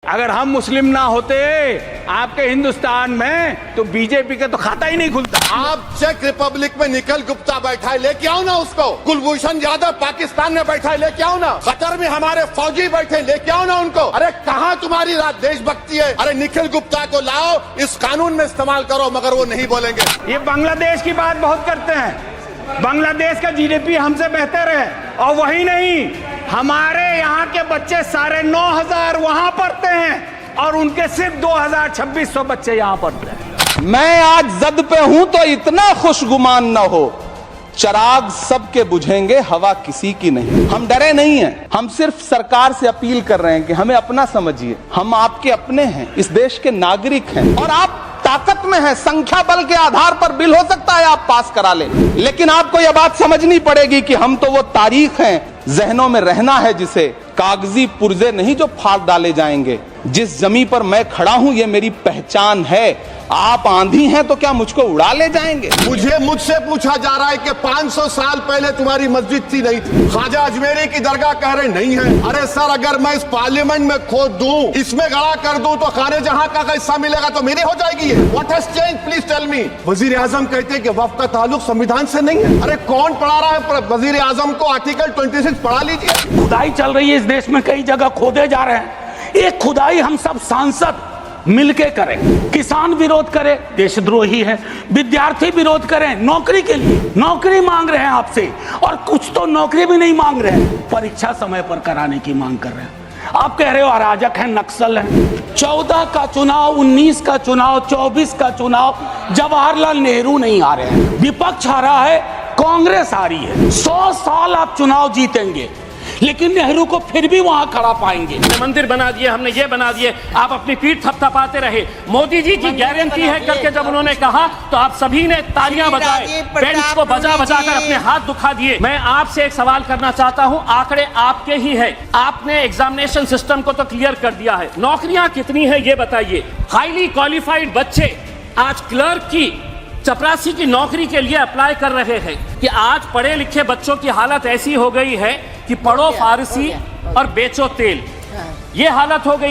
अगर हम मुस्लिम ना होते आपके हिंदुस्तान में तो बीजेपी का तो खाता ही नहीं खुलता। आप चेक रिपब्लिक में निखिल गुप्ता बैठा है, लेके आओ ना उसको। कुलभूषण यादव पाकिस्तान में बैठा है, लेके आओ ना। कतर में हमारे फौजी बैठे, लेके आओ ना उनको। अरे कहाँ तुम्हारी देशभक्ति है? अरे निखिल गुप्ता को लाओ, इस कानून में इस्तेमाल करो, मगर वो नहीं बोलेंगे। ये बांग्लादेश की बात बहुत करते हैं, बांग्लादेश का जीडीपी हमसे बेहतर है, और वही नहीं, हमारे यहाँ के बच्चे 9,500 वहां पढ़ते हैं और उनके सिर्फ 2,000-2,600 बच्चे यहाँ पढ़ते हैं। मैं आज जद पे हूं तो इतना खुशगुमान न हो, चराग सबके बुझेंगे, हवा किसी की नहीं। हम डरे नहीं हैं, हम सिर्फ सरकार से अपील कर रहे हैं कि हमें अपना समझिए, हम आपके अपने हैं, इस देश के नागरिक हैं, और आप ताकत में है, संख्या बल के आधार पर बिल हो सकता है आप पास करा लें, लेकिन आपको यह बात समझनी पड़ेगी कि हम तो वो तारीख हैं, जहनों में रहना है जिसे, कागजी पुर्जे नहीं जो फाड़ डाले जाएंगे। जिस जमी पर मैं खड़ा हूं ये मेरी पहचान है। आप आंधी हैं तो क्या मुझको उड़ा ले जाएंगे? मुझसे पूछा जा रहा है कि 500 साल पहले तुम्हारी मस्जिद थी, नहीं थी? ख्वाजा अजमेरी की दरगाह कह रहे नहीं है। अरे सर, अगर मैं इस पार्लियामेंट में खोद दूं, इसमें गड़ा कर दूं, तो खाने जहां का हिस्सा मिलेगा तो मेरी हो जाएगी। What has change, please tell me. वजीर आजम कहते हैं कि वक्फ का ताल्लुक संविधान से नहीं है। अरे कौन पढ़ा रहा है वजीर आजम को? आर्टिकल 26 पढ़ा लीजिए। खुदाई चल रही है इस देश में, कई जगह खोदे जा रहे हैं। एक खुदाई हम सब सांसद मिलके करें। किसान विरोध करे, देशद्रोही है। विद्यार्थी विरोध करें, नौकरी के लिए नौकरी मांग रहे हैं आपसे, और कुछ तो नौकरी भी नहीं मांग रहे हैं, परीक्षा समय पर कराने की मांग कर रहे हैं। आप कह रहे हो अराजक है, नक्सल है। 14 का चुनाव, 19 का चुनाव, 24 का चुनाव, जवाहरलाल नेहरू नहीं आ रहे हैं, विपक्ष आ रहा है, कांग्रेस आ रही है। 100 साल आप चुनाव जीतेंगे, लेकिन नेहरू को फिर भी वहां खड़ा पाएंगे। मंदिर बना दिए, हमने ये बना दिए, आप अपनी पीठ थपथपाते रहे। मोदी जी की गारंटी है करके जब उन्होंने कहा तो आप सभी ने तालियां बजाए, बेंच को बजा बजा कर अपने हाथ दुखा दिए। मैं आपसे एक सवाल करना चाहता हूं, आंकड़े आपके ही है, आपने एग्जामिनेशन सिस्टम को तो क्लियर कर दिया है, नौकरियां कितनी है ये बताइए। हाईली क्वालिफाइड बच्चे आज क्लर्क की, चपरासी की नौकरी के लिए अप्लाई कर रहे हैं कि आज पढ़े लिखे बच्चों की हालत ऐसी हो गई है कि पढ़ो फारसी और बेचो तेल, ये हालत हो गई।